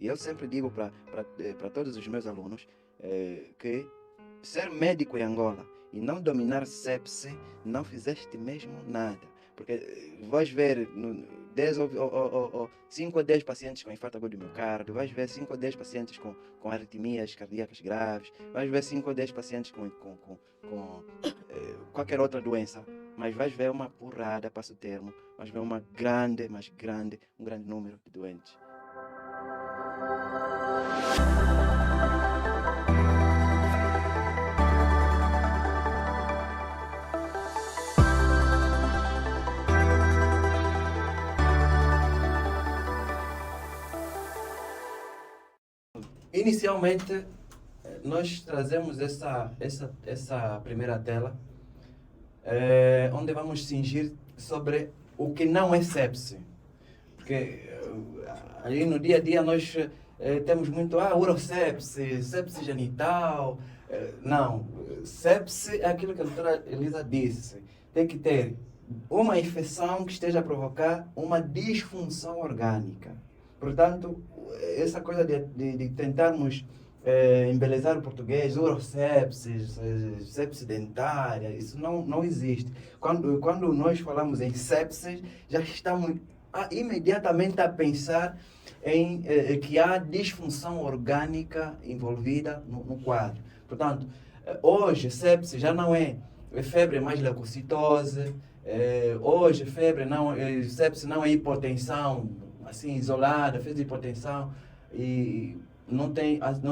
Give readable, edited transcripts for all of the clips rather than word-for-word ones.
E eu sempre digo para todos os meus alunos que ser médico em Angola e não dominar sepse, não fizeste mesmo nada. Porque vais ver 10 ou 5 ou 10 pacientes com infarto agudo do miocárdio, vais ver 5 ou 10 pacientes com arritmias cardíacas graves, vais ver 5 ou 10 pacientes com qualquer outra doença, mas vais ver uma porrada, passo o termo, vais ver uma grande, mas grande, um grande número de doentes. Inicialmente, nós trazemos essa primeira tela, onde vamos cingir sobre o que não é sepse. Porque aí no dia a dia nós temos muito, urosepse, sepse genital. Não, sepse é aquilo que a doutora Elisa disse. Tem que ter uma infecção que esteja a provocar uma disfunção orgânica. Portanto, essa coisa de tentarmos embelezar o português, urosepsis, sepse dentária, isso não existe. Quando nós falamos em sepsis, já estamos imediatamente a pensar em que há disfunção orgânica envolvida no quadro. Portanto, hoje sepsis já não é febre mais leucocitose, hoje sepsis não é hipotensão assim isolada, fez hipotensão e não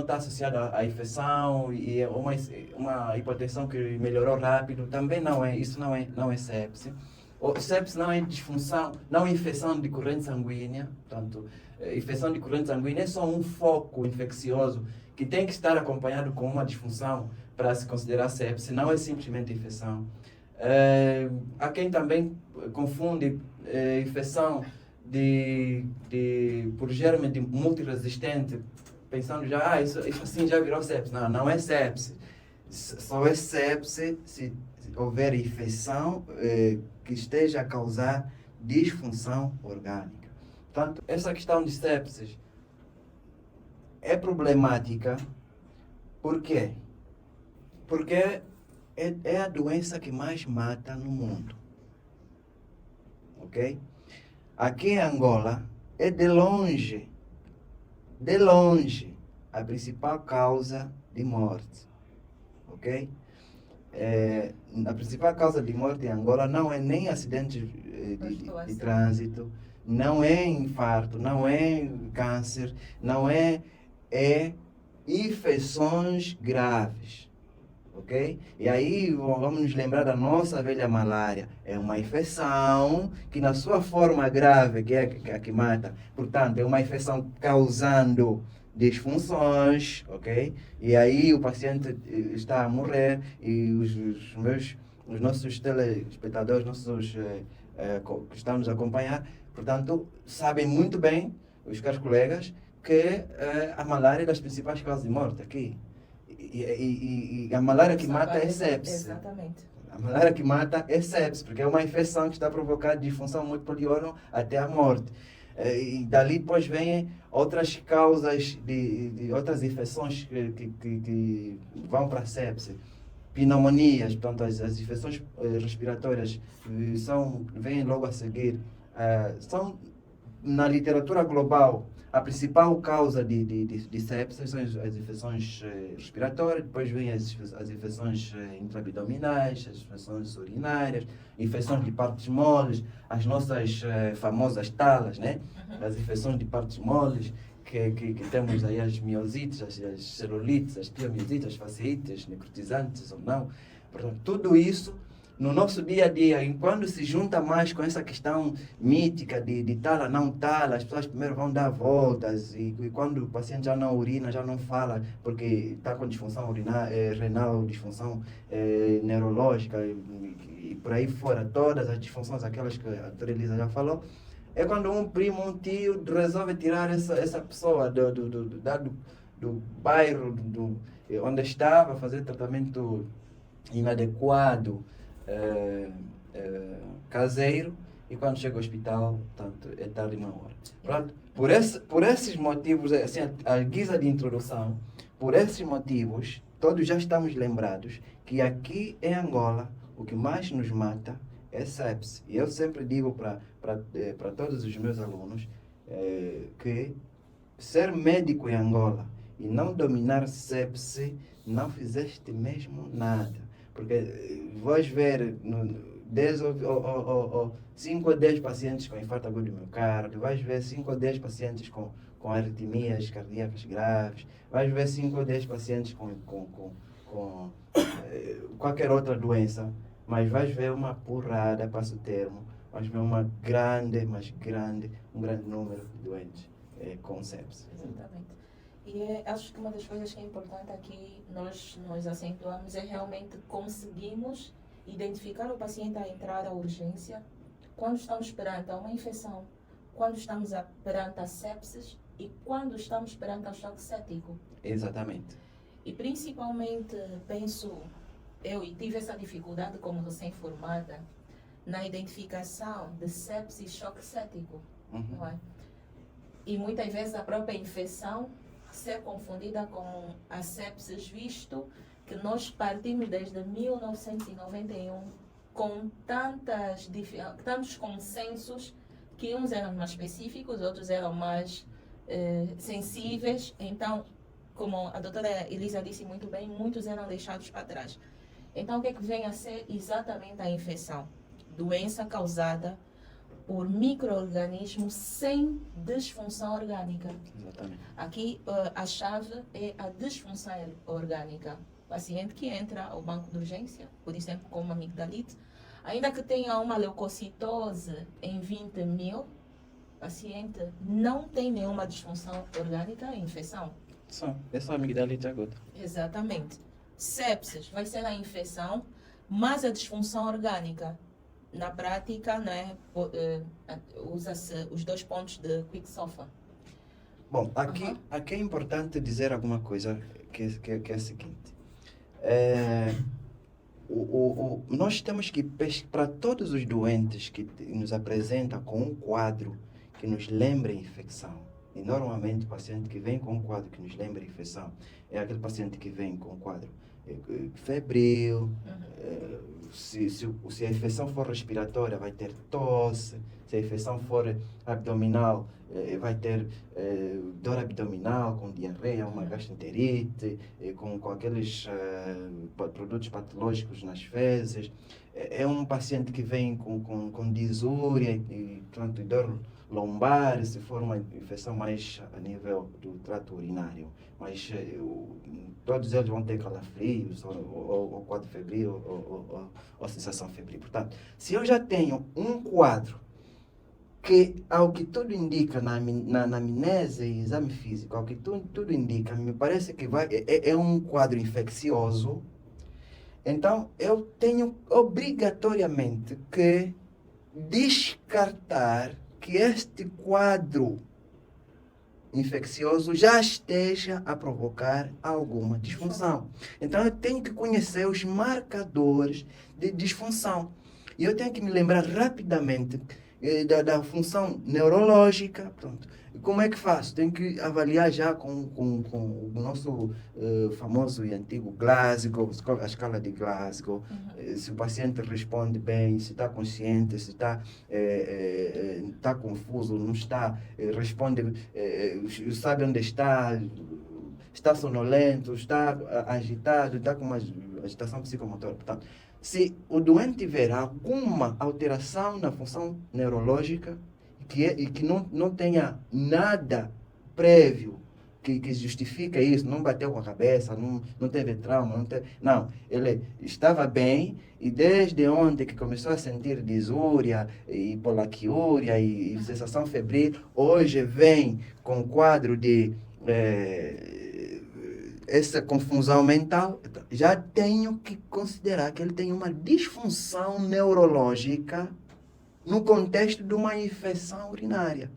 está associada à infecção e é uma hipotensão que melhorou rápido, também isso não é sepse. O sepse não é disfunção, não é infecção de corrente sanguínea, portanto, infecção de corrente sanguínea é só um foco infeccioso que tem que estar acompanhado com uma disfunção para se considerar sepse, não é simplesmente infecção. Há quem também confunde infecção por germe de multiresistente, pensando já, isso assim já virou sepse. Não é sepse. Só é sepse se houver infecção que esteja a causar disfunção orgânica. Portanto, essa questão de sepsis é problemática. Por quê? Porque é a doença que mais mata no mundo. Ok? Aqui em Angola, é de longe, a principal causa de morte. Ok? A principal causa de morte em Angola não é nem acidente de trânsito, não é infarto, não é câncer, não é infecções graves. Ok? E aí vamos nos lembrar da nossa velha malária. É uma infecção que na sua forma grave, que é a que mata, portanto, é uma infecção causando disfunções, ok? E aí o paciente está a morrer e os nossos telespectadores, que estão nos a acompanhar, portanto, sabem muito bem, os caros colegas, que a malária é das principais causas de morte aqui. E a malária que mata é sepse. Exatamente. A malária que mata é sepse, porque é uma infecção que está a provocar disfunção múltipla de órgão até a morte. E dali depois vêm outras causas de outras infecções que vão para a sepse. Pneumonias, portanto, as infecções respiratórias vêm logo a seguir. São, na literatura global, a principal causa de sepsis são as infecções respiratórias, depois vêm as infecções intraabdominais, as infecções urinárias, infecções de partes moles, as nossas famosas talas, né? As infecções de partes moles, que temos aí as miosites, as celulites, as piomiosites, as fasciites, necrotizantes ou não. Portanto, tudo isso no nosso dia a dia, quando se junta mais com essa questão mítica de tala, não tala, as pessoas primeiro vão dar voltas e quando o paciente já não urina, já não fala, porque está com disfunção renal, disfunção neurológica e por aí fora, todas as disfunções, aquelas que a doutora Elisa já falou, é quando um primo, um tio resolve tirar essa pessoa do bairro onde estava, fazer tratamento inadequado, caseiro, e quando chega ao hospital, tanto é tarde uma hora. Pronto, Por esses motivos, assim, a guisa de introdução, por esses motivos, todos já estamos lembrados que aqui em Angola, o que mais nos mata é sepse. E eu sempre digo para todos os meus alunos que ser médico em Angola e não dominar sepse, não fizeste mesmo nada. Porque vais ver 10 ou 5 ou 10 pacientes com infarto agudo do miocárdio, vais ver 5 ou 10 pacientes com arritmias cardíacas graves, vais ver 5 ou 10 pacientes com qualquer outra doença, mas vais ver uma porrada, passo o termo, vais ver uma grande, um grande número de doentes com sepse. Exatamente. E acho que uma das coisas que é importante aqui nós acentuamos é realmente conseguimos identificar o paciente a entrar à urgência quando estamos perante uma infecção, quando estamos perante a sepsis e quando estamos perante o choque séptico. Exatamente. E principalmente, penso, eu tive essa dificuldade como recém-formada na identificação de sepsis e choque séptico. Não é? E muitas vezes a própria infecção ser confundida com a sepsis, visto que nós partimos desde 1991 com tantos consensos que uns eram mais específicos, outros eram mais sensíveis. Então, como a doutora Elisa disse muito bem, muitos eram deixados para trás. Então, o que é que vem a ser exatamente a infecção? Doença causada por micro-organismos sem disfunção orgânica. Exatamente. Aqui a chave é a disfunção orgânica. Paciente que entra ao banco de urgência, por exemplo, com uma amigdalite, ainda que tenha uma leucocitose em 20 mil, paciente não tem nenhuma disfunção orgânica, é infecção. É só amigdalite aguda. Exatamente. Sepsis vai ser a infecção, mas a disfunção orgânica. Na prática, né, usa-se os 2 pontos de Quicksilver. Bom, aqui é importante dizer alguma coisa que é a seguinte. Nós temos que, para todos os doentes que nos apresentam com um quadro que nos lembra a infecção, e normalmente o paciente que vem com um quadro que nos lembra a infecção é aquele paciente que vem com um quadro febril, se a infecção for respiratória vai ter tosse, se a infecção for abdominal vai ter dor abdominal com diarreia, uma gastroenterite, com aqueles produtos patológicos nas fezes. É um paciente que vem com disúria e portanto, dor lombar, se for uma infecção mais a nível do trato urinário. Mas todos eles vão ter calafrios, ou quadro febril, ou sensação febril. Portanto, se eu já tenho um quadro que, ao que tudo indica na anamnese e exame físico, ao que tudo indica, me parece que é um quadro infeccioso, então eu tenho obrigatoriamente que descartar que este quadro infeccioso já esteja a provocar alguma disfunção. Então eu tenho que conhecer os marcadores de disfunção. E eu tenho que me lembrar rapidamente da função neurológica. Pronto. Como é que faço? Tenho que avaliar já com o nosso famoso e antigo Glasgow, a escala de Glasgow, se o paciente responde bem, se está consciente, se está confuso, não está, responde, sabe onde está sonolento, está agitado, está com uma agitação psicomotora. Portanto, se o doente tiver alguma alteração na função neurológica e que não tenha nada prévio que justifica isso, não bateu com a cabeça, não teve trauma, não, ele estava bem e desde ontem que começou a sentir disúria e polaquiúria e sensação febril, hoje vem com quadro de essa confusão mental, já tenho que considerar que ele tem uma disfunção neurológica no contexto de uma infecção urinária.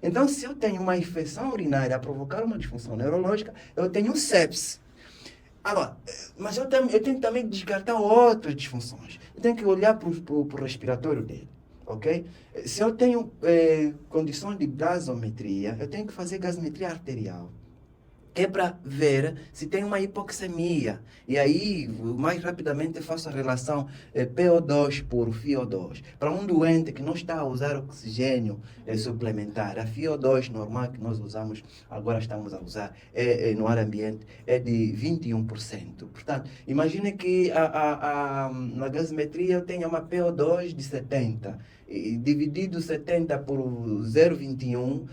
Então, se eu tenho uma infecção urinária a provocar uma disfunção neurológica, eu tenho sepsis. Agora, mas eu tenho que também descartar outras disfunções. Eu tenho que olhar para o respiratório dele. ok? Se eu tenho condições de gasometria, eu tenho que fazer gasometria arterial, que é para ver se tem uma hipoxemia. E aí, mais rapidamente, faço a relação PO2 por FiO2. Para um doente que não está a usar oxigênio suplementar, a FiO2 normal que nós usamos, agora estamos a usar no ar ambiente, é de 21%. Portanto, imagine que na gasometria eu tenha uma PO2 de 70. E dividido 70 por 0,21,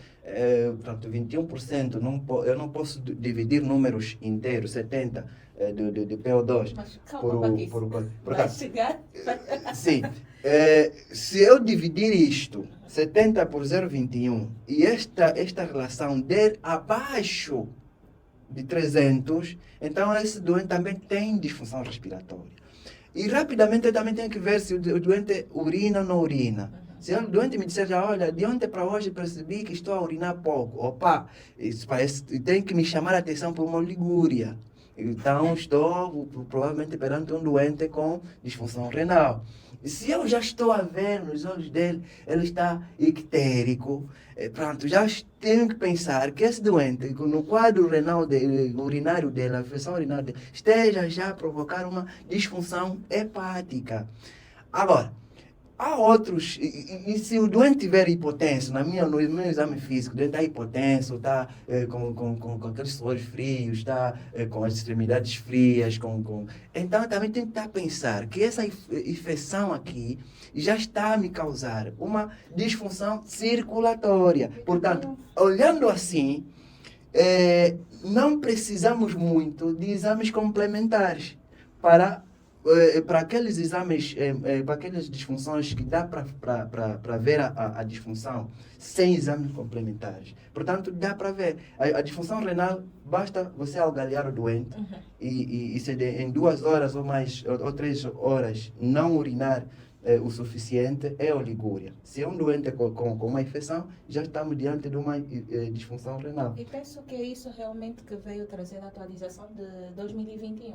portanto, 21%, eu não posso dividir números inteiros, 70 de PO2. Mas calma, vai chegar. Sim. Se eu dividir isto, 70 por 0,21, e esta relação der abaixo de 300, então esse doente também tem disfunção respiratória. E rapidamente eu também tenho que ver se o doente urina ou não urina. Se o doente me disser, olha, de ontem para hoje percebi que estou a urinar pouco. Opa, isso tem que me chamar a atenção por uma oligúria. Então estou provavelmente perante um doente com disfunção renal. E se eu já estou a ver nos olhos dele, ele está ictérico, pronto, já tenho que pensar que esse doente, no quadro renal urinário dele, a infecção urinária dele, esteja já a provocar uma disfunção hepática. Agora, há outros, e se o doente tiver hipotenso, no meu exame físico, o doente está hipotenso, está com aqueles suores frios, está com as extremidades frias, então também tem que estar a pensar que essa infecção aqui já está a me causar uma disfunção circulatória. Portanto, olhando assim, não precisamos muito de exames complementares para aqueles exames, para aquelas disfunções que dá para ver a disfunção sem exames complementares. Portanto, dá para ver. A disfunção renal, basta você algalhar o doente e se em 2 horas ou mais, ou 3 horas, não urinar o suficiente, é oligúria. Se é um doente com uma infecção, já estamos diante de uma disfunção renal. E penso que é isso realmente que veio trazer a atualização de 2021.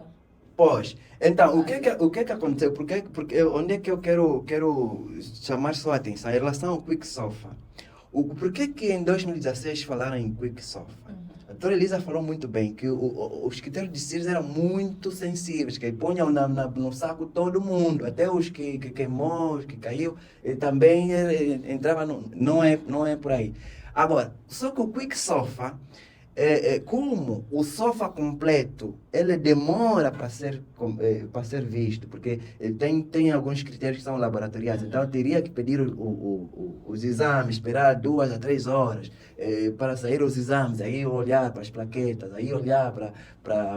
Pois, então, o que é que aconteceu? Porque onde é que eu quero chamar sua atenção? Em relação ao QuickSOFA. Por que em 2016 falaram em QuickSOFA? A doutora Elisa falou muito bem que os critérios de CIRS eram muito sensíveis, que punham no saco todo mundo, até os que queimou, os que caiu, também entrava não é por aí. Agora, só que o QuickSOFA, como o SOFA completo, ele demora para ser visto, porque tem alguns critérios que são laboratoriais, então eu teria que pedir os exames, esperar 2 a 3 horas para sair os exames, aí olhar para as plaquetas, aí olhar para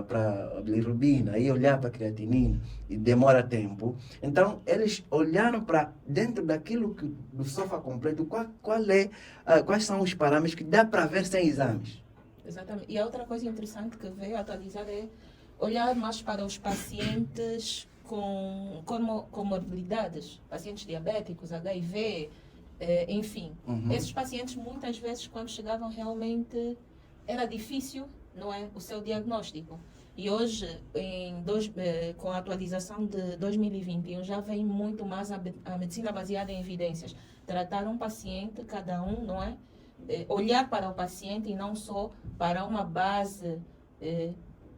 a bilirrubina, aí olhar para a creatinina, e demora tempo. Então, eles olharam para dentro daquilo do SOFA completo, quais são os parâmetros que dá para ver sem exames. Exatamente. E a outra coisa interessante que veio atualizar é olhar mais para os pacientes com comorbidades, pacientes diabéticos, HIV, enfim. Esses pacientes, muitas vezes, quando chegavam realmente, era difícil, não é, o seu diagnóstico. E hoje, com a atualização de 2021, já vem muito mais a medicina baseada em evidências. Tratar um paciente, cada um, não é? Olhar para o paciente e não só para uma base,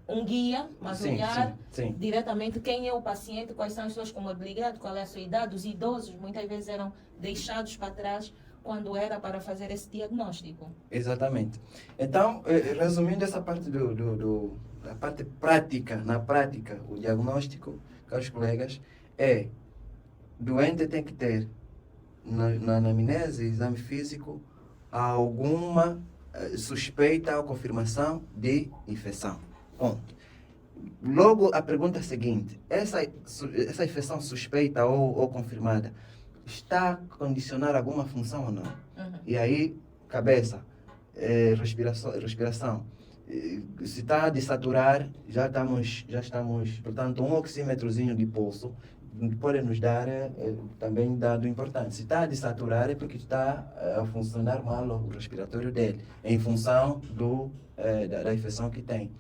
um guia, mas olhar diretamente quem é o paciente, quais são as suas comorbidades, qual é a sua idade. Os idosos muitas vezes eram deixados para trás quando era para fazer esse diagnóstico. Exatamente. Então, resumindo essa parte da parte prática, na prática, o diagnóstico, caros colegas, doente tem que ter na anamnese, exame físico, alguma suspeita ou confirmação de infecção. Ponto. Logo, a pergunta seguinte: essa infecção suspeita ou confirmada está a condicionar alguma função ou não? E aí, cabeça, respiração. Se está a desaturar, já estamos, portanto, um oxímetrozinho de pulso pode nos dar também dado importante. Se está a desaturar é porque está a funcionar mal o respiratório dele, em função da infecção que tem.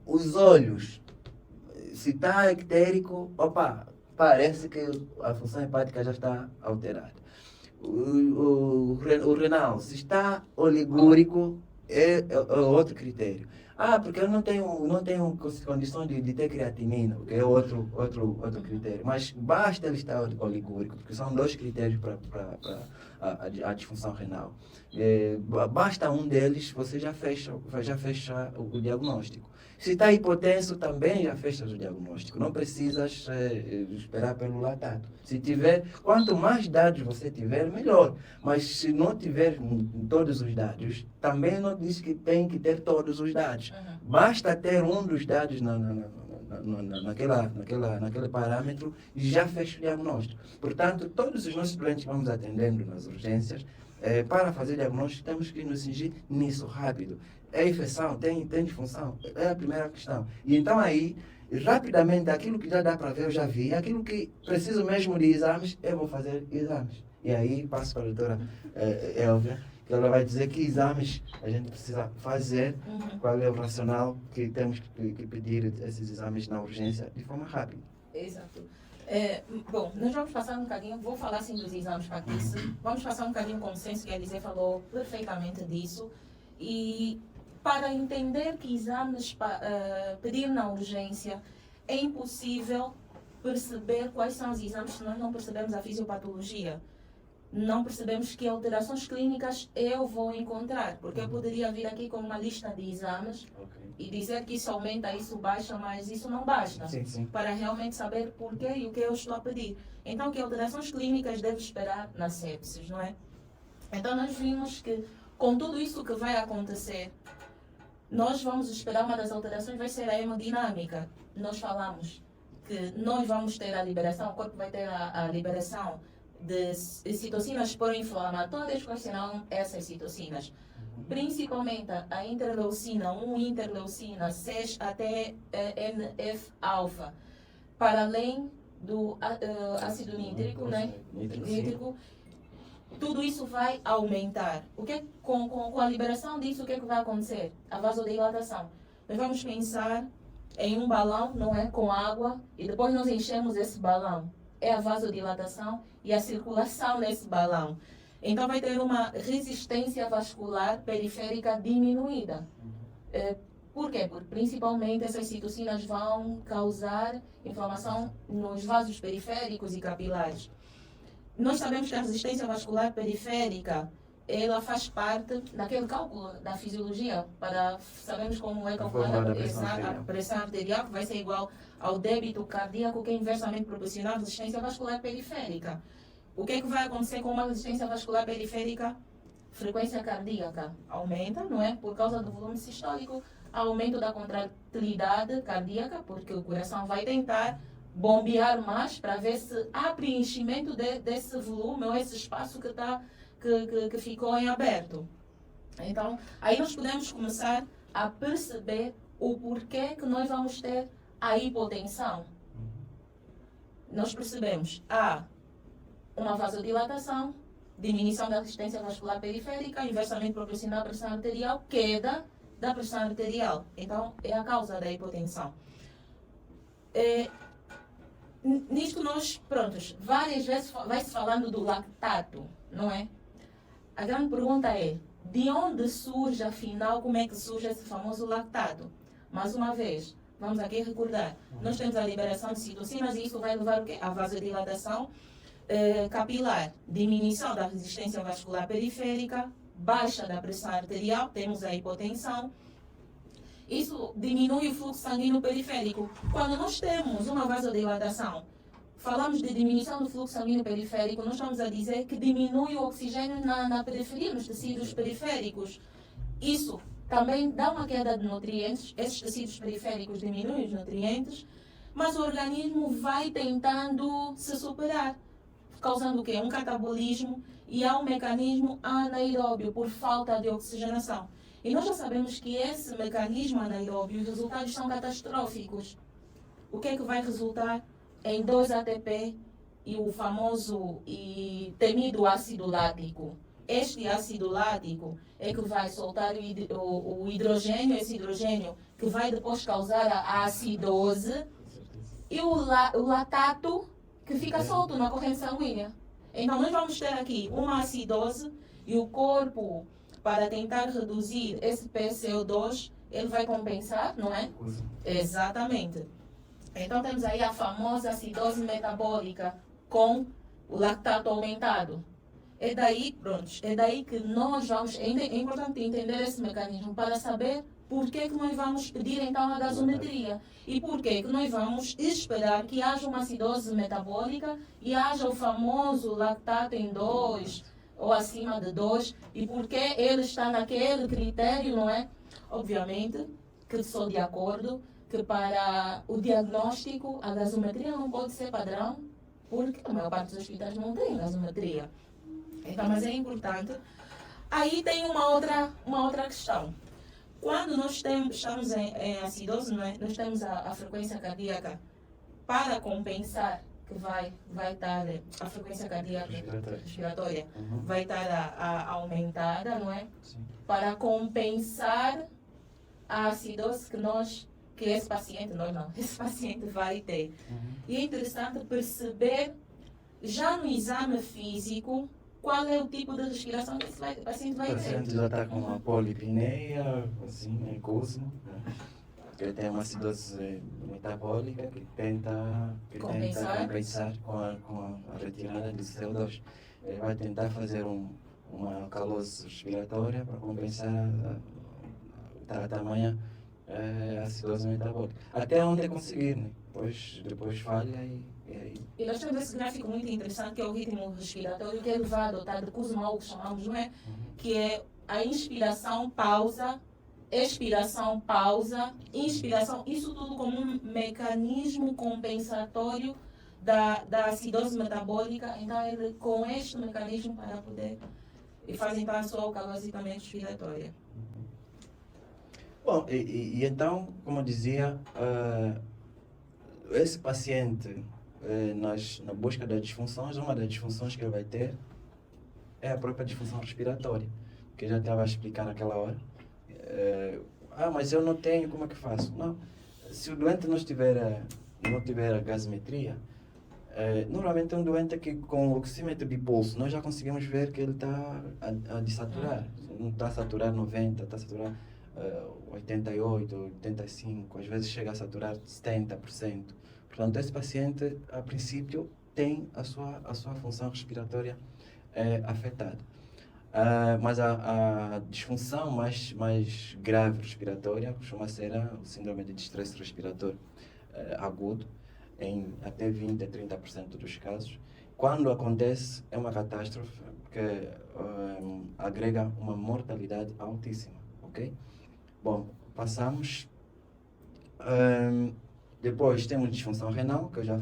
Os olhos, se está ictérico, parece que a função hepática já está alterada. O renal, se está oligúrico, é outro critério. Porque eu não tenho condição de ter creatinina, que é outro critério. Mas basta ele estar oligúrico, porque são dois critérios para a disfunção renal. Basta um deles, você já fecha o diagnóstico. Se está hipotenso, também já fecha o diagnóstico. Não precisas esperar pelo latato. Se tiver, quanto mais dados você tiver, melhor. Mas se não tiver todos os dados, também não diz que tem que ter todos os dados. Basta ter um dos dados naquele parâmetro e já fecha o diagnóstico. Portanto, todos os nossos doentes que vamos atendendo nas urgências, para fazer diagnóstico, temos que nos cingir nisso rápido. É infecção, tem disfunção? É a primeira questão. E então aí, rapidamente, aquilo que já dá para ver, eu já vi. Aquilo que preciso mesmo de exames, eu vou fazer exames. E aí, passo para a doutora Elvia, que ela vai dizer que exames a gente precisa fazer, qual é o racional que temos que pedir esses exames na urgência de forma rápida. Exato. Bom, nós vamos passar um bocadinho, vou falar sim dos exames para isso. Vamos passar um bocadinho com o consenso, que a Elisê falou perfeitamente disso. E para entender que exames pedir na urgência, é impossível perceber quais são os exames se nós não percebemos a fisiopatologia. Não percebemos que alterações clínicas eu vou encontrar, porque eu poderia vir aqui com uma lista de exames e dizer que isso aumenta, isso baixa, mas isso não basta, sim. Para realmente saber porquê e o que eu estou a pedir. Então, que alterações clínicas devo esperar na sepsis, não é? Então, nós vimos que com tudo isso que vai acontecer, nós vamos esperar, uma das alterações vai ser a hemodinâmica. Nós falamos que nós vamos ter a liberação, o corpo vai ter a liberação de citocinas pró-inflamatórias. Quais serão essas citocinas? Principalmente a interleucina 1, interleucina 6 até NF-alfa. Para além do ácido nítrico, né? Nítrico. Tudo isso vai aumentar. Com a liberação disso, o que vai acontecer? A vasodilatação. Nós vamos pensar em um balão, não é? Com água, e depois nós enchemos esse balão. É a vasodilatação e a circulação nesse balão. Então vai ter uma resistência vascular periférica diminuída. Por quê? Porque principalmente essas citocinas vão causar inflamação nos vasos periféricos e capilares. Nós sabemos que a resistência vascular periférica, ela faz parte daquele cálculo da fisiologia, para sabemos como é calculada a pressão arterial, que vai ser igual ao débito cardíaco, que é inversamente proporcional à resistência vascular periférica. O que é que vai acontecer com uma resistência vascular periférica? Frequência cardíaca aumenta, não é? Por causa do volume sistólico, aumento da contratilidade cardíaca, porque o coração vai tentar bombear mais para ver se há preenchimento desse volume ou esse espaço que ficou em aberto. Então, aí nós podemos começar a perceber o porquê que nós vamos ter a hipotensão. Nós percebemos uma vasodilatação, diminuição da resistência vascular periférica, inversamente proporcional à pressão arterial, queda da pressão arterial. Então, é a causa da hipotensão. Nisto nós, várias vezes vai-se falando do lactato, não é? A grande pergunta é, de onde surge, afinal, como é que surge esse famoso lactato? Mais uma vez, vamos aqui recordar, nós temos a liberação de citocinas e isso vai levar o quê? A vasodilatação capilar, diminuição da resistência vascular periférica, baixa da pressão arterial, temos a hipotensão. Isso diminui o fluxo sanguíneo periférico. Quando nós temos uma vasodilatação, falamos de diminuição do fluxo sanguíneo periférico, nós estamos a dizer que diminui o oxigênio na periferia, nos tecidos periféricos. Isso também dá uma queda de nutrientes, esses tecidos periféricos diminuem os nutrientes, mas o organismo vai tentando se superar, causando o quê? Um catabolismo, e há um mecanismo anaeróbio por falta de oxigenação. E nós já sabemos que esse mecanismo anaeróbio, os resultados são catastróficos. O que é que vai resultar? Em 2 ATP e o famoso e temido ácido lático. Este ácido lático é que vai soltar o hidrogênio, esse hidrogênio que vai depois causar a acidose. E o lactato que fica solto na corrente sanguínea. Então, nós vamos ter aqui uma acidose e o corpo, para tentar reduzir esse PCO2, ele vai compensar, não é? Exatamente. Então, temos aí a famosa acidose metabólica com o lactato aumentado. É daí, pronto, é daí que nós vamos... É importante entender esse mecanismo para saber por que nós vamos pedir, então, a gasometria. E por que nós vamos esperar que haja uma acidose metabólica e haja o famoso lactato em 2 ou acima de 2. E por que ele está naquele critério, não é? Obviamente que sou de acordo que para o diagnóstico a gasometria não pode ser padrão, porque a maior parte dos hospitais não tem gasometria. Então, mas é importante. Aí tem uma outra questão. Quando nós estamos em acidose, nós temos a frequência cardíaca para compensar, que vai estar a frequência cardíaca respiratória, vai estar aumentada, não é? Sim. Para compensar a acidose que esse paciente vai ter. E é interessante perceber, já no exame físico, qual é o tipo de respiração que esse paciente vai ter. O paciente já está com uma polipneia, assim, necosmo, né? Ele tem uma acidose metabólica que tenta compensar com a retirada de CO2. Ele vai tentar fazer uma alcalose respiratória para compensar a tamanha acidose metabólica. Até onde conseguir, né? Depois falha E nós temos esse gráfico muito interessante, que é o ritmo respiratório, que é elevado, tá? De Kuznets, que chamamos, não é? Que é a inspiração, pausa, expiração, pausa, inspiração, isso tudo como um mecanismo compensatório da acidose metabólica. Então, ele, com este mecanismo, para poder, e faz então a sua alcalose também respiratória. Bom, então, como eu dizia, esse paciente, na busca das disfunções, uma das disfunções que ele vai ter é a própria disfunção respiratória, que eu já estava a explicar naquela hora. Mas eu não tenho, como é que faço? Não, se o doente não tiver a gasometria, normalmente é um doente que com o oxímetro de pulso, nós já conseguimos ver que ele está a desaturar. Não está a saturar 90, está a saturar 88, 85, às vezes chega a saturar 70%. Portanto, esse paciente, a princípio, tem a sua função respiratória afetada. Mas a disfunção mais grave respiratória costuma ser o síndrome de distresse respiratório agudo, em até 20 a 30% dos casos. Quando acontece, é uma catástrofe, porque agrega uma mortalidade altíssima, ok? Bom, passamos. Depois temos disfunção renal, que eu já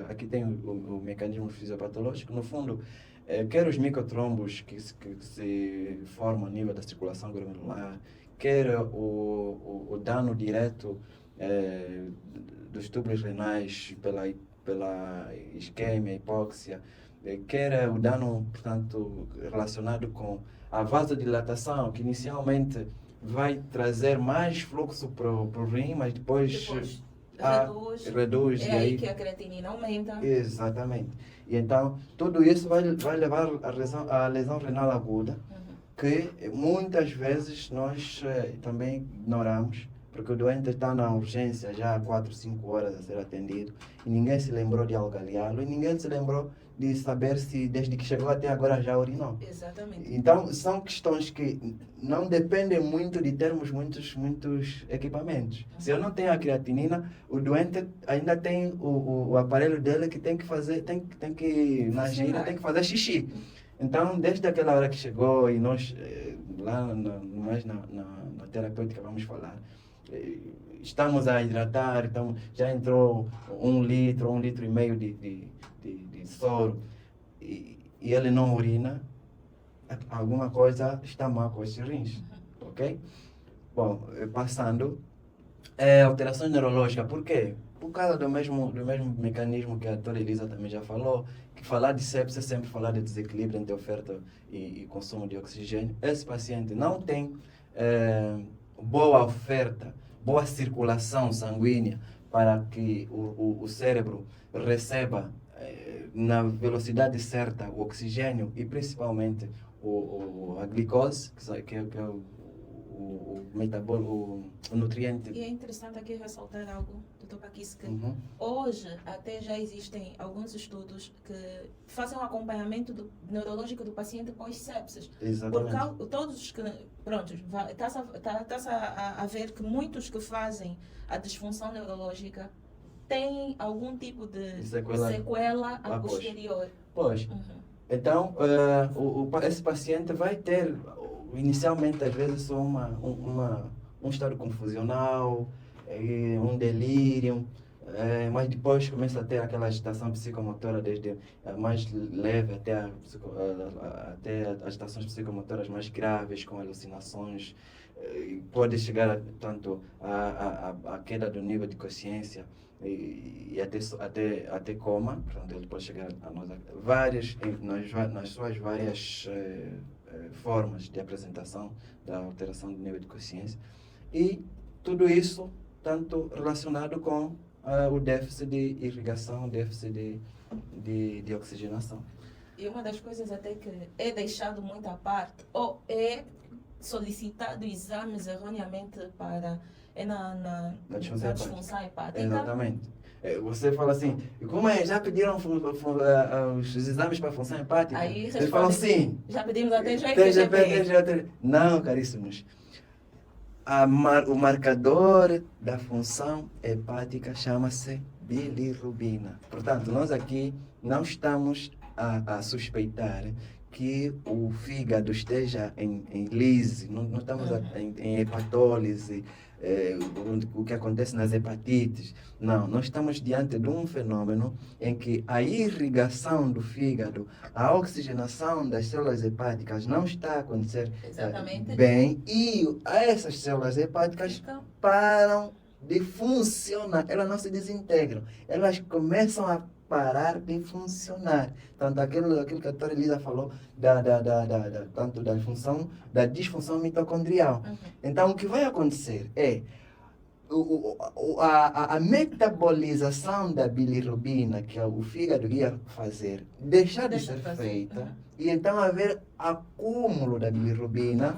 aqui tem o mecanismo fisiopatológico. No fundo, quer os microtrombos que se formam a nível da circulação glomerular, quer o dano direto dos túbulos renais pela isquemia, hipóxia, quer o dano, portanto, relacionado com a vasodilatação, que inicialmente vai trazer mais fluxo para o rim, mas depois reduz. É aí que a creatinina aumenta. Exatamente. E então, tudo isso vai levar à lesão renal aguda, que muitas vezes nós também ignoramos, porque o doente está na urgência já há 4, 5 horas a ser atendido, e ninguém se lembrou de algaliá-lo, e ninguém se lembrou de saber se desde que chegou até agora já urinou. Exatamente. Então, são questões que não dependem muito de termos muitos equipamentos. Se eu não tenho a creatinina, o doente ainda tem o aparelho dele que tem que fazer, tem que na gira, tem que fazer xixi. Então, desde aquela hora que chegou e nós, lá mais na terapêutica, vamos falar, estamos a hidratar, então já entrou 1 litro, 1,5 litro de soro e ele não urina, alguma coisa está mal com esses rins, ok? Bom, passando, alterações neurológicas, por quê? Por causa do mesmo mecanismo que a doutora Elisa também já falou, que falar de sepsia é sempre falar de desequilíbrio entre oferta e consumo de oxigênio. Esse paciente não tem boa oferta, boa circulação sanguínea para que o cérebro receba na velocidade certa o oxigênio e principalmente a glicose, que é o nutriente. E é interessante aqui ressaltar algo, Dr. Paquis, que Uhum. hoje até já existem alguns estudos que fazem um acompanhamento neurológico do paciente pós-sepsis. Exatamente. Todos os que, pronto, está-se a ver que muitos que fazem a disfunção neurológica têm algum tipo de sequela a posterior. Pois. Uhum. Então, esse paciente vai ter, inicialmente, às vezes, só um estado confusional, um delírio, mas depois começa a ter aquela agitação psicomotora, desde a mais leve até as agitações psicomotoras mais graves, com alucinações. Pode chegar tanto a queda do nível de consciência e até coma. Portanto, ele pode chegar a nós nas suas várias formas de apresentação da alteração do nível de consciência, e tudo isso tanto relacionado com o déficit de irrigação, déficit de oxigenação. E uma das coisas até que é deixado muito à parte, ou é solicitado exames erroneamente para na disfunção hepática. Exatamente. Você fala assim, como é? Já pediram os exames para a função hepática? Aí eles falam sim. Já pedimos a TGP. Não, caríssimos. O marcador da função hepática chama-se bilirrubina. Portanto, nós aqui não estamos a suspeitar que o fígado esteja em lise, não estamos em hepatólise, o que acontece nas hepatites. Não, nós estamos diante de um fenômeno em que a irrigação do fígado, a oxigenação das células hepáticas não está a acontecer bem, e essas células hepáticas param de funcionar, elas não se desintegram, elas começam a parar de funcionar. Tanto aquilo que a doutora Elisa falou, tanto da disfunção mitocondrial. Então, o que vai acontecer é a metabolização da bilirrubina, que o fígado ia fazer, deixar de ser feita, e então haver acúmulo da bilirrubina,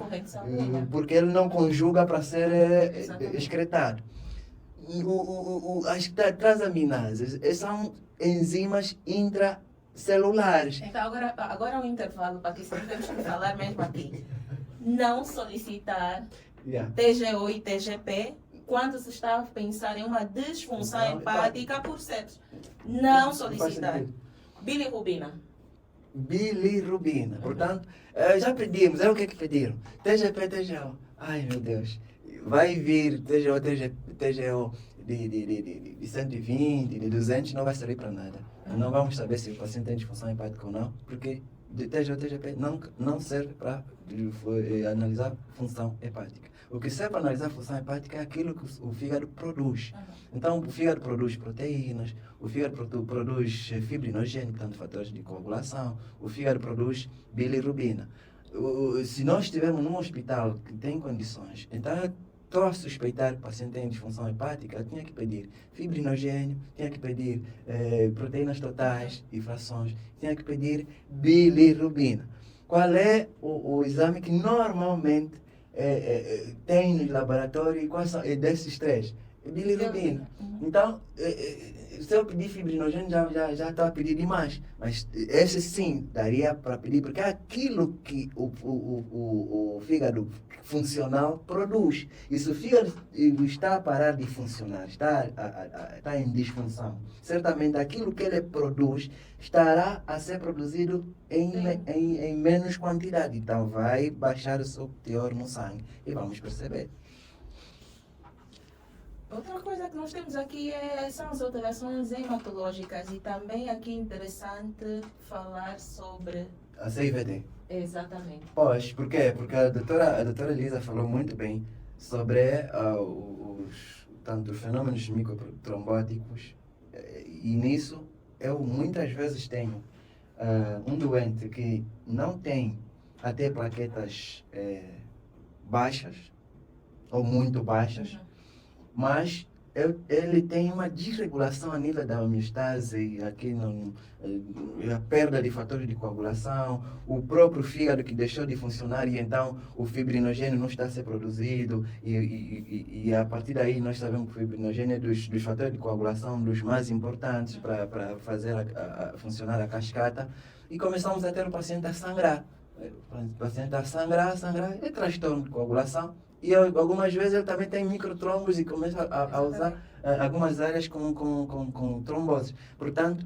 porque ele não conjuga para ser excretado. As transaminases são enzimas intracelulares. Então, agora é um intervalo, para que temos que falar mesmo aqui. Não solicitar TGO e TGP quando se está a pensar em uma disfunção hepática por sepsis. Não solicitar. Bilirrubina. Portanto, já pedimos. O que pediram? TGP, TGO. Ai, meu Deus. Vai vir TGO de 120, de 200, não vai servir para nada. Não vamos saber se o paciente tem disfunção hepática ou não, porque de TGP não serve para analisar função hepática. O que serve para analisar a função hepática é aquilo que o fígado produz. Então, o fígado produz proteínas, o fígado produz fibrinogênio, portanto, fatores de coagulação, o fígado produz bilirrubina. Se nós estivermos num hospital que tem condições, então estou a suspeitar que o paciente tem disfunção hepática, eu tinha que pedir fibrinogênio, tinha que pedir proteínas totais e frações, tinha que pedir bilirrubina. Qual é o exame que normalmente tem no laboratório e quais são desses três? Bilirrubina. Então, se eu pedir fibrinogênio, já estou a pedir demais. Mas esse sim, daria para pedir, porque é aquilo que o fígado funcional produz. E se o fígado está a parar de funcionar, está em disfunção, certamente aquilo que ele produz estará a ser produzido em menos quantidade. Então vai baixar o seu teor no sangue e vamos perceber. Outra coisa que nós temos aqui são as alterações hematológicas, e também aqui é interessante falar sobre a CIVD. Exatamente. Pois, por quê? Porque a doutora Elisa falou muito bem sobre tanto os fenômenos microtrombóticos, e nisso eu muitas vezes tenho um doente que não tem até plaquetas baixas ou muito baixas, mas ele tem uma desregulação a nível da homeostase, a perda de fatores de coagulação, o próprio fígado que deixou de funcionar e então o fibrinogênio não está a ser produzido e a partir daí nós sabemos que o fibrinogênio é dos fatores de coagulação dos mais importantes para fazer funcionar a cascata e começamos a ter o paciente a sangrar. O paciente a sangrar, é transtorno de coagulação. E algumas vezes ele também tem microtrombos e começa a usar algumas áreas com trombose. Portanto,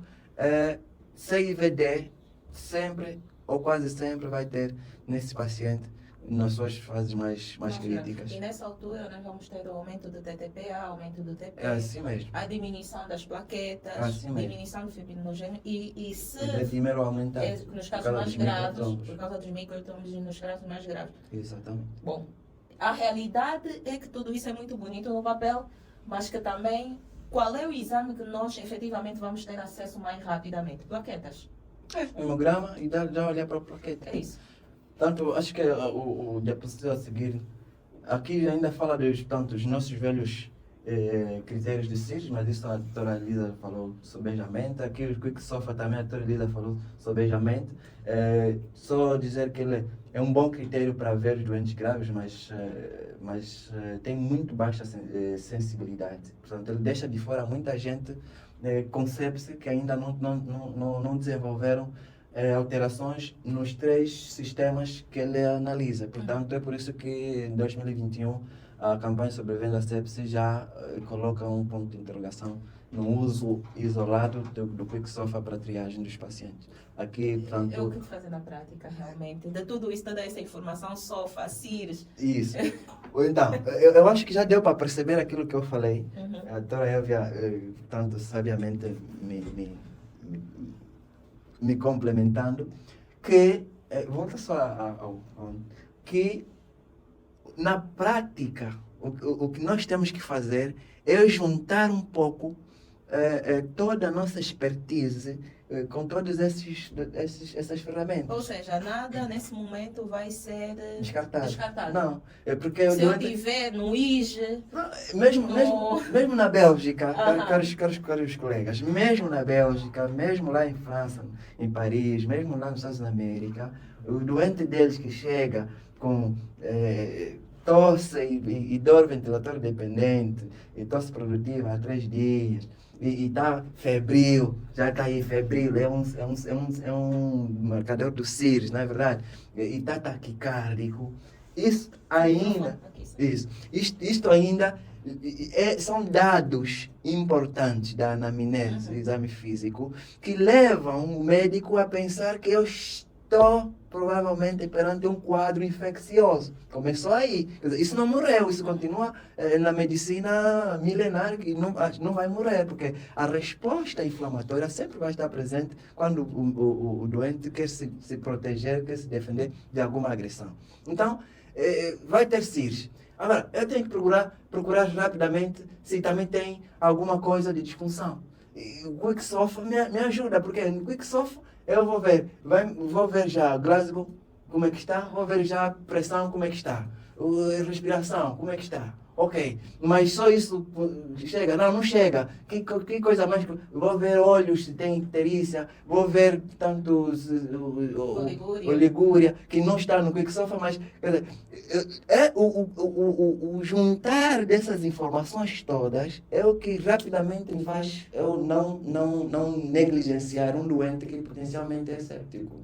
CIVD sempre ou quase sempre vai ter nesse paciente nas suas fases mais críticas. E nessa altura nós vamos ter o aumento do TTPA, aumento do TP, É assim mesmo. a diminuição das plaquetas, Assim diminuição do fibrinogênio e se primeiro aumentar nos casos mais graves, por causa dos microtrombos e nos casos mais graves. Exatamente. Bom, a realidade é que tudo isso é muito bonito no papel, mas que também, qual é o exame que nós efetivamente vamos ter acesso mais rapidamente? Plaquetas. Hemograma e já olhar para a plaqueta. É isso. Tanto, acho que o diapositivo a seguir, aqui ainda fala dos nossos velhos critérios de CIRS, mas isso a doutora Elisa falou sobejamente. Aqui o Quick Sofa também a doutora Elisa falou sobejamente. Só dizer que ele é um bom critério para ver os doentes graves, mas tem muito baixa sensibilidade. Portanto, ele deixa de fora muita gente com sepse que ainda não desenvolveram alterações nos 3 sistemas que ele analisa. Portanto, é por isso que em 2021 a campanha Sobrevivendo à Sepse já coloca um ponto de interrogação no uso isolado do Quick Sofa para a triagem dos pacientes. Aqui, portanto... É o que fazer na prática, realmente. De tudo isso, toda essa informação, SOFA, CIRS... Isso. Então, eu acho que já deu para perceber aquilo que eu falei. A doutora Elvia, tanto sabiamente me complementando, que, volta só que na prática, o que nós temos que fazer é juntar um pouco toda a nossa expertise com todas essas ferramentas. Ou seja, nada nesse momento vai ser descartado. Não, é porque... Se eu tiver no IGE... Mesmo na Bélgica, caros colegas, mesmo na Bélgica, mesmo lá em França, em Paris, mesmo lá nos Estados Unidos da América, o doente deles que chega com tosse e dor ventilatório dependente, e tosse produtiva há 3 dias, e está febril, já está aí febril, é um marcador do CIRS, não é verdade? E está taquicárdico. Isso ainda são dados importantes da anamnese, do exame físico, que levam o médico a pensar que eu estou provavelmente perante um quadro infeccioso. Começou aí. Quer dizer, isso não morreu, isso continua na medicina milenar e não vai morrer, porque a resposta inflamatória sempre vai estar presente quando o doente quer se proteger, quer se defender de alguma agressão. Então, vai ter CIRS. Agora, eu tenho que procurar rapidamente se também tem alguma coisa de disfunção. E o Quick Sofa me ajuda, porque no Quick Sofa eu vou ver já Glasgow, como é que está, vou ver já pressão, como é que está, respiração, como é que está. Ok, mas só isso chega? Não chega. Que coisa mais? Vou ver olhos, se tem icterícia, vou ver tanto o ligúria, que não está no Quick Sofa, mas quer dizer, o juntar dessas informações todas é o que rapidamente me faz eu não negligenciar um doente que potencialmente é séptico.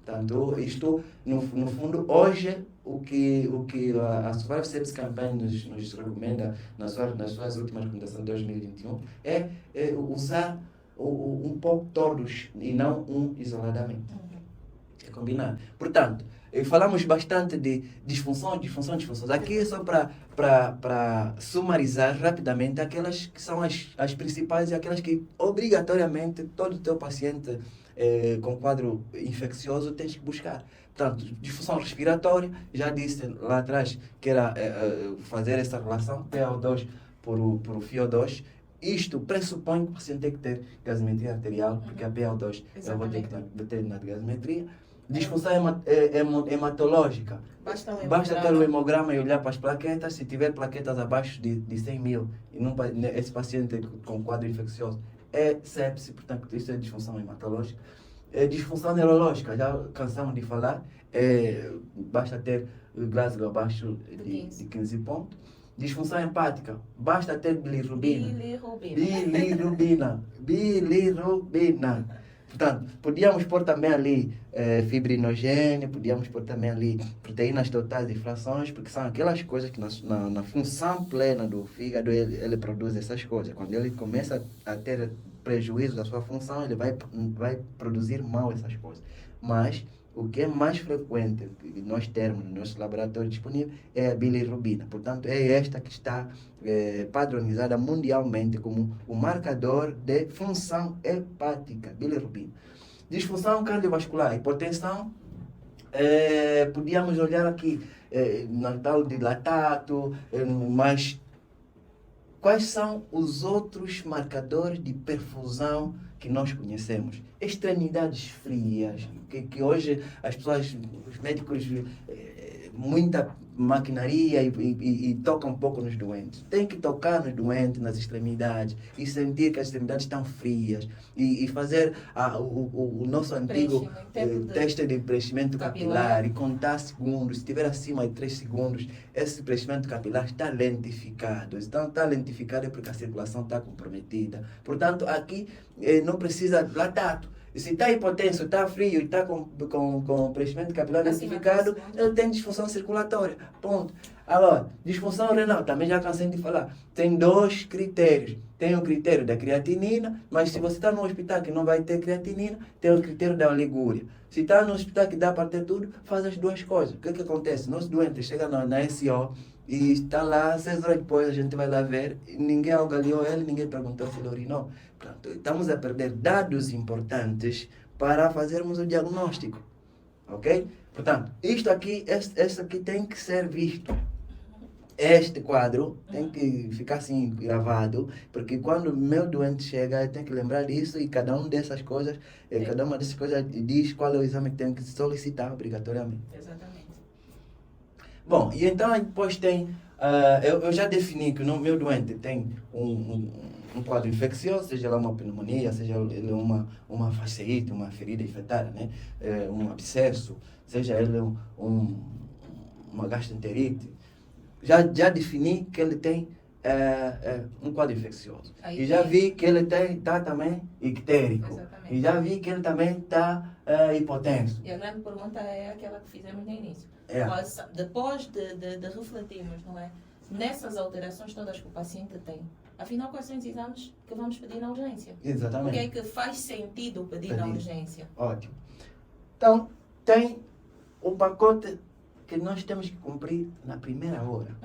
Portanto, isto, no fundo, hoje, o que a Survive Sepsis Campaign nos recomenda nas suas últimas recomendações de 2021 é usar um pouco todos e não um isoladamente. É combinado. Portanto, falamos bastante de disfunções. Aqui é só para sumarizar rapidamente aquelas que são as principais e aquelas que obrigatoriamente todo o teu paciente com quadro infeccioso tens que buscar. Portanto, disfunção respiratória, já disse lá atrás que era fazer essa relação PaO2 por FiO2. Isto pressupõe que o paciente tem que ter gasometria arterial, porque a PaO2 eu vou ter que ter na gasometria. Disfunção hematológica. Basta ter o hemograma e olhar para as plaquetas. Se tiver plaquetas abaixo de 100 mil, e esse paciente com quadro infeccioso é sepse, portanto, isso é disfunção hematológica. Disfunção neurológica, já cansamos de falar, basta ter o Glasgow abaixo de 15 pontos. Disfunção hepática, basta ter bilirrubina. Portanto, podíamos pôr também ali fibrinogênio, podíamos pôr também ali proteínas totais e frações, porque são aquelas coisas que na função plena do fígado ele produz essas coisas. Quando ele começa a ter prejuízo da sua função, ele vai produzir mal essas coisas. Mas o que é mais frequente que nós temos no nosso laboratório disponível é a bilirrubina. Portanto, é esta que está padronizada mundialmente como o marcador de função hepática, bilirrubina. Disfunção cardiovascular, hipertensão, podíamos olhar aqui na tal de lactato, mas quais são os outros marcadores de perfusão que nós conhecemos? Extremidades frias, que hoje as pessoas, os médicos, muita maquinaria e tocam um pouco nos doentes. Tem que tocar nos doentes, nas extremidades, e sentir que as extremidades estão frias, e fazer o nosso antigo teste de preenchimento capilar e contar segundos. Se estiver acima de 3 segundos, esse preenchimento capilar está lentificado. Então, está lentificado é porque a circulação está comprometida. Portanto, aqui não precisa lactato. Se está hipotenso, está frio e está com preenchimento capilar lentificado, ele tem disfunção circulatória. Ponto. Agora, disfunção renal, também já cansei de falar. Tem 2 critérios. Tem o critério da creatinina, mas se você está no hospital que não vai ter creatinina, tem o critério da oligúria. Se está no hospital que dá para ter tudo, faz as 2 coisas. O que acontece? Nosso doente chega na SO e está lá, 6 horas depois a gente vai lá ver, ninguém avaliou ele, ninguém perguntou se ele urinou. Pronto, estamos a perder dados importantes para fazermos o diagnóstico, ok? Portanto, isto aqui, este aqui tem que ser visto. Este quadro tem que ficar assim gravado, porque quando o meu doente chega, eu tenho que lembrar disso, e cada uma dessas coisas diz qual é o exame que tem que solicitar obrigatoriamente. Exatamente. Bom, e então depois tem, eu já defini que o meu doente tem um quadro infeccioso, seja lá uma pneumonia, seja ele uma fasciite, uma ferida infectada, né? Um abscesso, seja ele uma gastroenterite. Já defini que ele tem um quadro infeccioso. E já vi que ele está também ictérico. Exatamente. E já vi que ele também está hipotenso. E a grande pergunta é aquela que fizemos no início. Depois de refletirmos, não é? Nessas alterações todas que o paciente tem, afinal, quais são os exames que vamos pedir na urgência? Exatamente. Porque é que faz sentido pedir na urgência? Ótimo. Então, tem um pacote que nós temos que cumprir na primeira hora.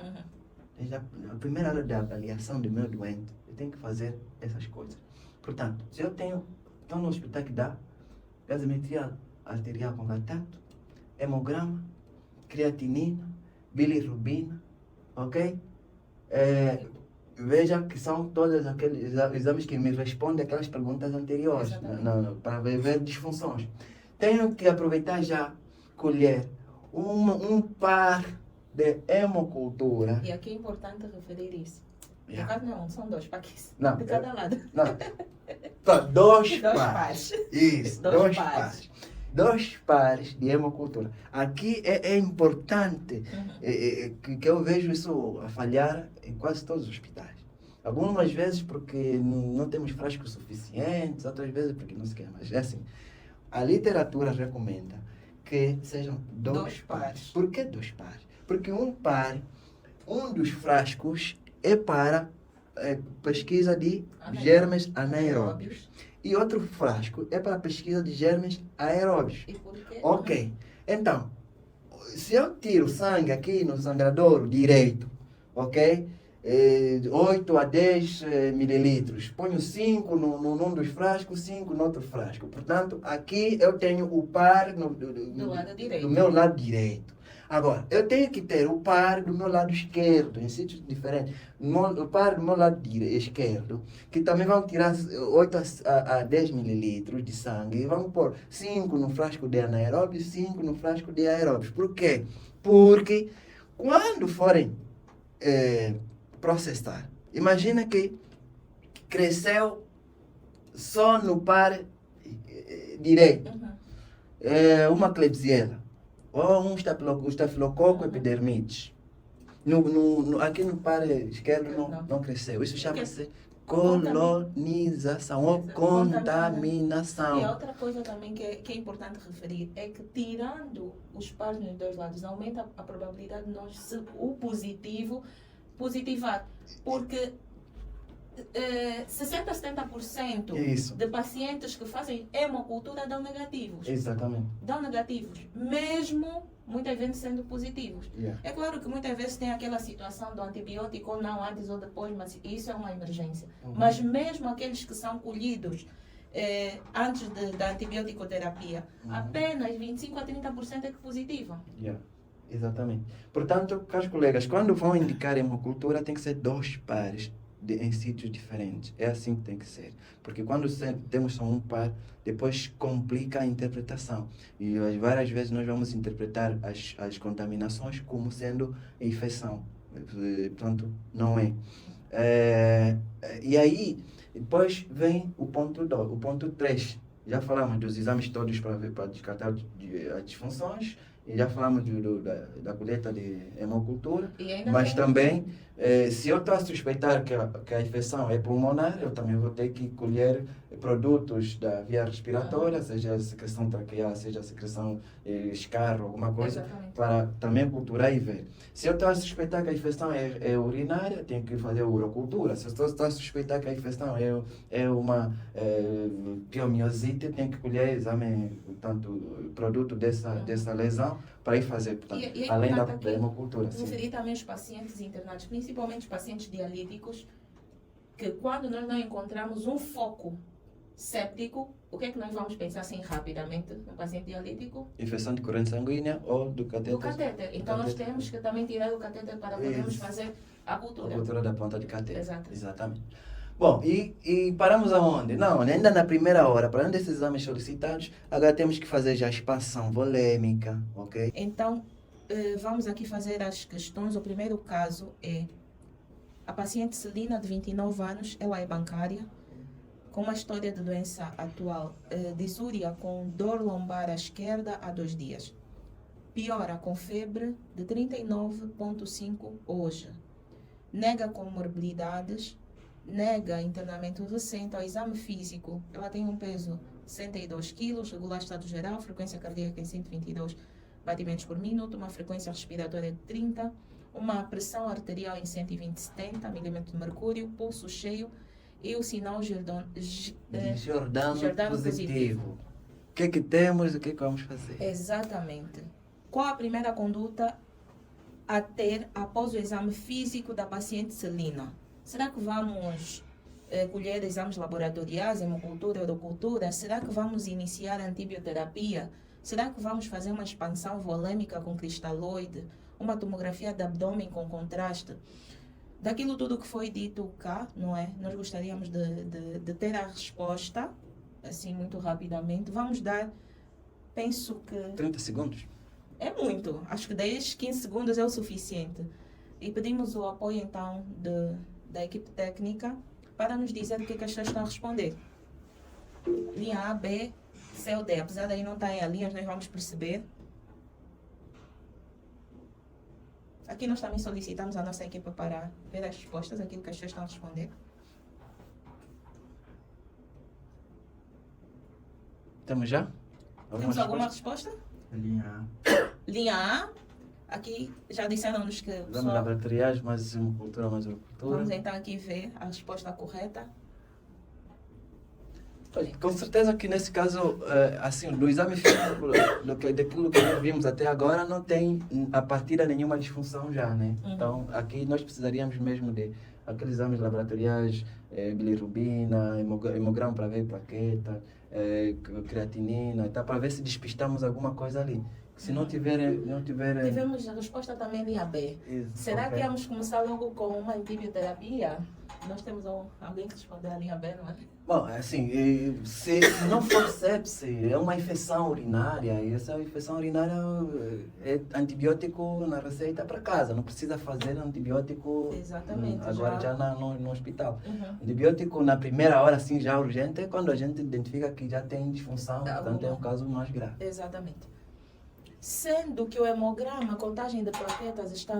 Na primeira hora da avaliação do meu doente, eu tenho que fazer essas coisas. Portanto, se eu estou no hospital que dá gasometria arterial com lactato, hemograma, creatinina, bilirrubina, ok? Veja que são todos aqueles exames que me respondem aquelas perguntas anteriores, para ver disfunções. Tenho que aproveitar já, colher um par de hemocultura. E aqui é importante referir isso. Não, são 2 paquês. Não, de cada lado. Não. Então, 2 pares. Isso, 2 pares. 2 pares de hemocultura. Aqui é importante que eu vejo isso a falhar em quase todos os hospitais. Algumas vezes porque não temos frascos suficientes, outras vezes porque não se quer. Mas é assim, a literatura recomenda que sejam 2 pares. Por que 2 pares? Porque um dos frascos é para pesquisa de germes anaeróbios. E outro frasco é para pesquisa de germes aeróbios. E por quê? Ok. Então, se eu tiro sangue aqui no sangradouro direito, ok? 8 a 10 mililitros. Ponho 5 num dos frascos, 5 no outro frasco. Portanto, aqui eu tenho o par do lado direito. Do meu lado direito. Agora, eu tenho que ter o par do meu lado esquerdo, em sítios diferentes. O par do meu lado esquerdo, que também vão tirar 8 a 10 mililitros de sangue e vão pôr 5 no frasco de anaeróbios, 5 no frasco de aeróbios. Por quê? Porque quando forem processar, imagina que cresceu só no par direito, uma Klebsiella, ou um estafilococo epidermidis. Aqui no par esquerdo não cresceu. Isso chama-se colonização ou contaminação. E a outra coisa também que é importante referir é que, tirando os pares nos dois lados, aumenta a probabilidade de nós, se o positivar. Porque 60% a 70% Isso. de pacientes que fazem hemocultura dão negativos. Exatamente. Dão negativos, mesmo muitas vezes sendo positivos. Yeah. É claro que muitas vezes tem aquela situação do antibiótico, ou não antes ou depois, mas isso é uma emergência. Mas mesmo aqueles que são colhidos antes da antibiótico-terapia, apenas 25% a 30% é que positiva. Yeah. Exatamente. Portanto, caros colegas, quando vão indicar hemocultura, tem que ser 2 pares em sítios diferentes. É assim que tem que ser. Porque quando temos só um par, depois complica a interpretação. E várias vezes nós vamos interpretar as contaminações como sendo infecção. Portanto, não é. E aí, depois vem o ponto 2. O ponto 3. Já falamos dos exames todos para descartar as disfunções. E já falamos da colheita de hemocultura, mas também, se eu estou a suspeitar que a infecção é pulmonar, eu também vou ter que colher produtos da via respiratória, seja a secreção traqueal, seja a secreção escarro, alguma coisa, para também culturar e ver. Se eu estou a suspeitar que a infecção é urinária, tenho que fazer urocultura. Se eu estou a suspeitar que a infecção é uma piomiosite, tenho que colher exame, portanto, produto dessa lesão para ir fazer, portanto, além da hemocultura. Referir também os pacientes internados, principalmente os pacientes dialíticos, que quando nós não encontramos um foco séptico, o que é que nós vamos pensar assim rapidamente no paciente dialítico? Infecção de corrente sanguínea ou do catéter. Do catéter. Então nós temos que também tirar o catéter para podermos fazer a cultura. A cultura da ponta de catéter. Exato. Exatamente. Bom, e paramos aonde? Não, ainda na primeira hora, para além desses exames solicitados, agora temos que fazer já a expansão volêmica, ok? Então, vamos aqui fazer as questões. O primeiro caso é a paciente Celina, de 29 anos, ela é bancária, com uma história de doença atual, disúria com dor lombar à esquerda há 2 dias. Piora com febre de 39,5 hoje. Nega comorbilidades, nega internamento recente ao exame físico. Ela tem um peso de 62 kg, regular estado geral, frequência cardíaca em 122 batimentos por minuto, uma frequência respiratória de 30, uma pressão arterial em 120/70 milímetros de mercúrio, pulso cheio e o sinal Giordano positivo. O que é que temos e o que é que vamos fazer? Exatamente. Qual a primeira conduta a ter após o exame físico da paciente Celina? Será que vamos colher exames laboratoriais, hemocultura, urocultura? Será que vamos iniciar a antibioterapia? Será que vamos fazer uma expansão volêmica com cristalóide? Uma tomografia de abdômen com contraste? Daquilo tudo que foi dito cá, não é? Nós gostaríamos de ter a resposta, assim, muito rapidamente. Vamos dar, penso que... 30 segundos? É muito. Acho que 10, 15 segundos é o suficiente. E pedimos o apoio, então, da equipe técnica para nos dizer o que as pessoas estão a responder. Linha A, B, C ou D. Apesar daí não estar em linhas, nós vamos perceber. Aqui nós também solicitamos a nossa equipe para ver as respostas, aquilo que as pessoas estão a responder. Temos já? Temos alguma resposta? Linha A. Linha A. Aqui já disseram-nos que... Exames laboratoriais, mais hemocultura, mais urocultura. Vamos então aqui ver a resposta correta. Com certeza que nesse caso, assim, do exame físico, daquilo que nós vimos até agora, não tem a partida nenhuma disfunção já, né? Então, aqui nós precisaríamos mesmo de aqueles exames laboratoriais, bilirrubina, hemograma para ver plaqueta, creatinina, tá, para ver se despistamos alguma coisa ali. Se não tiver... Tivemos a resposta também linha B. Será que íamos começar logo com uma antibioterapia? Nós temos alguém que respondeu a linha B, não é? Bom, assim, se não for sepse, é uma infecção urinária, e essa infecção urinária é antibiótico na receita para casa, não precisa fazer antibiótico Exatamente, agora já no hospital. Uhum. Antibiótico na primeira hora, assim, já urgente, é quando a gente identifica que já tem disfunção, portanto é um caso mais grave. Exatamente. Sendo que o hemograma, a contagem de plaquetas está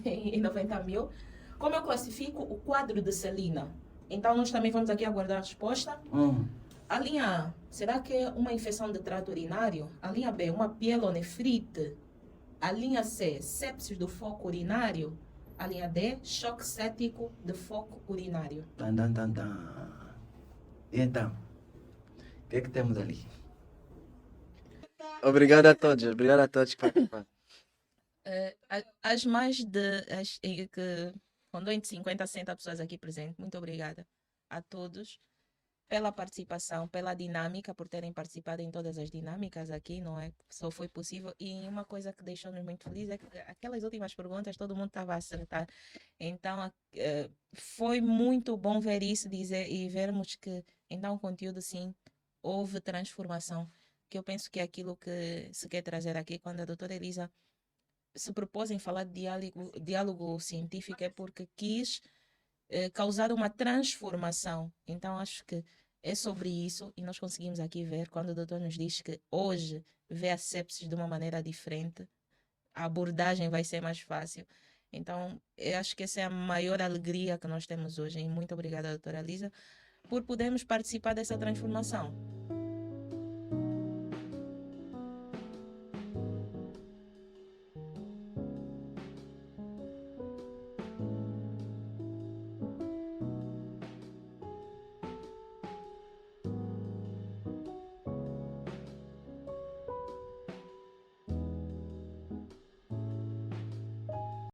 em 90 mil, como eu classifico o quadro de Celina? Então, nós também vamos aqui aguardar a resposta. A linha A, será que é uma infecção de trato urinário? A linha B, uma pielonefrite? A linha C, sepsis do foco urinário? A linha D, choque séptico de foco urinário? E então, o que é que temos ali? Obrigado a todos que participaram. As mais de... que rondou entre 50 a 60 pessoas aqui presentes. Muito obrigada a todos pela participação, pela dinâmica, por terem participado em todas as dinâmicas aqui, não é? Só foi possível. E uma coisa que deixou-nos muito felizes é que aquelas últimas perguntas todo mundo estava a acertar. Então, foi muito bom ver isso e vermos que, então, o conteúdo, sim, houve transformação. Que eu penso que é aquilo que se quer trazer aqui, quando a doutora Elisa se propôs em falar de diálogo científico, é porque quis causar uma transformação. Então, acho que é sobre isso e nós conseguimos aqui ver quando o doutor nos diz que hoje vê a sepsis de uma maneira diferente, a abordagem vai ser mais fácil. Então, eu acho que essa é a maior alegria que nós temos hoje. E muito obrigada, doutora Elisa, por podermos participar dessa transformação.